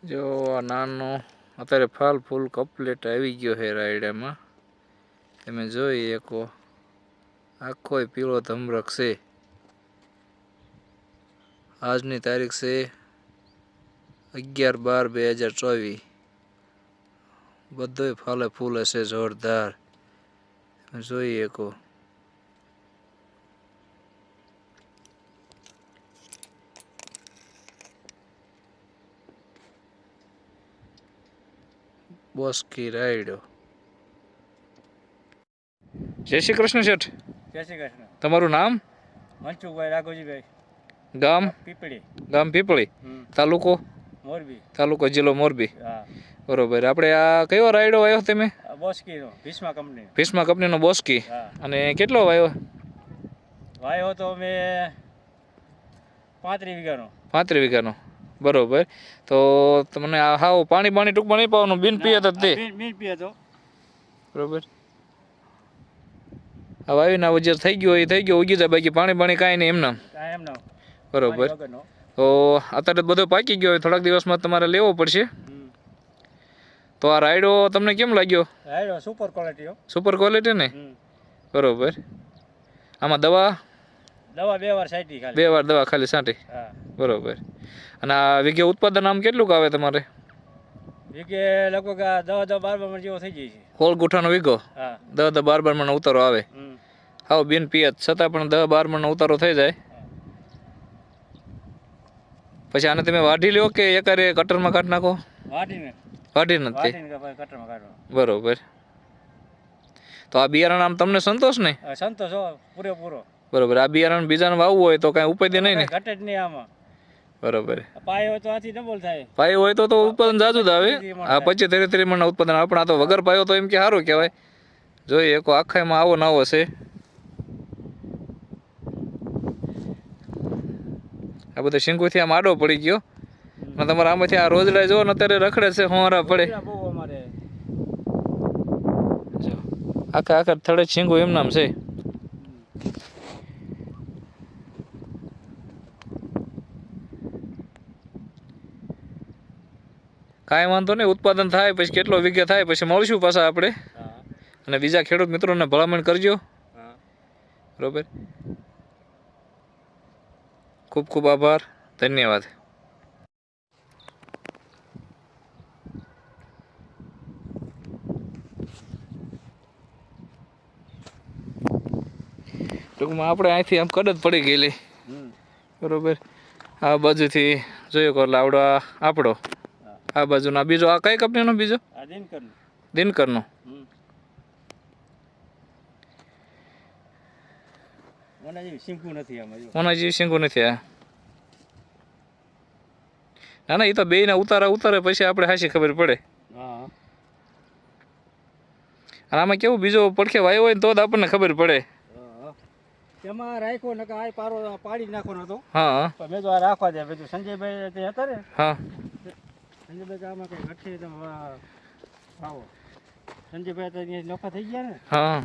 જો આ નાનો અત્યારે ફાલ ફૂલ કપલેટ આવી ગયો છે રાયડામાં. તમે જોઈ શકો આખો પીળો ધમરક છે. આજની તારીખ છે 11/12/2024. બધોય ફાલે ફૂલ હશે જોરદાર. તમે જોઈ શકો બોસ્કી રાયડો. જય શ્રી કૃષ્ણ શેઠ. જય શ્રી કૃષ્ણ. તમારું નામ? મનસુખભાઈ રાઘોજીભાઈ. ગામ? પીપળી. ગામ પીપળી. તાલુકો? મોરબી. તાલુકો જિલ્લો મોરબી. હા બરોબર. આપણે આ કયો રાયડો વાવ્યો તમે? બોસ્કીનો ભીષ્મા કંપની. ભીષ્મા કંપનીનો બોસ્કી. હા. અને કેટલો વાવ્યો? વાવ્યો તો મેં 35 વીઘાનો. 35 વીઘાનો. બરોબર. તો તમને આ હાવ પાણી ટૂંકમાં નહીં પાવાનું, બિન પિયત જ તે? બિન પિયત હતો. બરોબર. આ વાવીને આ જે થઈ ગયો એ થઈ ગયો, ઉગી જાય, બાકી પાણી કાંઈ નહીં એમના? એમના. બરોબર. તો અત્યારે બધો પાકી ગયો, થોડાક દિવસમાં તમારે લેવો પડશે. તો આ રાયડો તમને કેમ લાગ્યો? રાયડો સુપર ક્વોલિટી. સુપર ક્વોલિટી ને? બરોબર. આમાં દવા 2 વાર છાંટી ખાલી. 2 વાર દવા ખાલી છાંટી? હા. બરોબર. અને આ વીઘે ઉત્પાદન આમ કેટલું આવે તમારે? વીઘે લગભગ 10-12 મણ જેવો થઈ જાય છે. હોળ ગુઠાનો વીઘો? હા. 10-12 મણ ઉતારો આવે? હાવ બિન પિયત છતાં પણ 10-12 મણ ઉતારો થઈ જાય. પછી આને તમે વાઢી લ્યો કે એકારે કટરમાં કાઢી નાખો? વાઢી નથી. બરોબર. તો આ બિયારણ આમ તમને સંતોષ ને? સંતોષ પૂરેપૂરો. બરોબર. આ બિયારણ બીજાને વાવવું હોય તો કાંઈ ઉપાય નહીં ને? ઘટે જ નહીં આમાં. બરોબર. પાયો હોય તો આથી ડબલ થાય. પાયો હોય તો ઉત્પાદન જાજુ જ આવે. આ 25-33 મણના ઉત્પાદન. આપણા તો વગર પાયો તો એમ કે સારું કહેવાય. જોઈએ એક આખામાં આવો ને આવો છે. આ બધો શીંગુથી આમ આડો પડી ગયો. અને તમારે આમાંથી આ રોજડા જો ને અત્યારે રખડે છે, હોરા પડે. જો આખા થડે શીંગુ એમ નામ છે. કાંઈ વાંધો નહીં, ઉત્પાદન થાય પછી કેટલો વીઘે થાય પછી મળશું પાછા આપણે. અને બીજા ખેડૂત મિત્રોને ભલામણ કરજો. બરોબર. ખૂબ ખૂબ આભાર. ધન્યવાદ. ટૂંકમાં આપણે અહીંથી આમ કડત પડી ગયેલી. બરોબર. આ બાજુથી જોયો કરો આવડો આપણો, આ બાજુના બીજો. આ કઈ કંપનીનો બીજો? દિનકરનો. ઓના જેવી શીંગુ નથી આ. ના ના, એ તો બેયના ઉતારે પછી આપણે હાસી ખબર પડે. અને આમાં કેવું બીજો પડખે વાયો હોય ને તો જ આપણને ખબર પડે. એમાં રાખ્યો ને આ પારો પાડી નાખવાનો હતો. હા. મેં તો આ રાખવા દે. બીજું સંજયભાઈ તે હતા ને. હા. સંજયભાઈ આમાં કઈ ઘટે તમે આવો. સંજયભાઈ તો નફા થઈ ગયા ને. હા.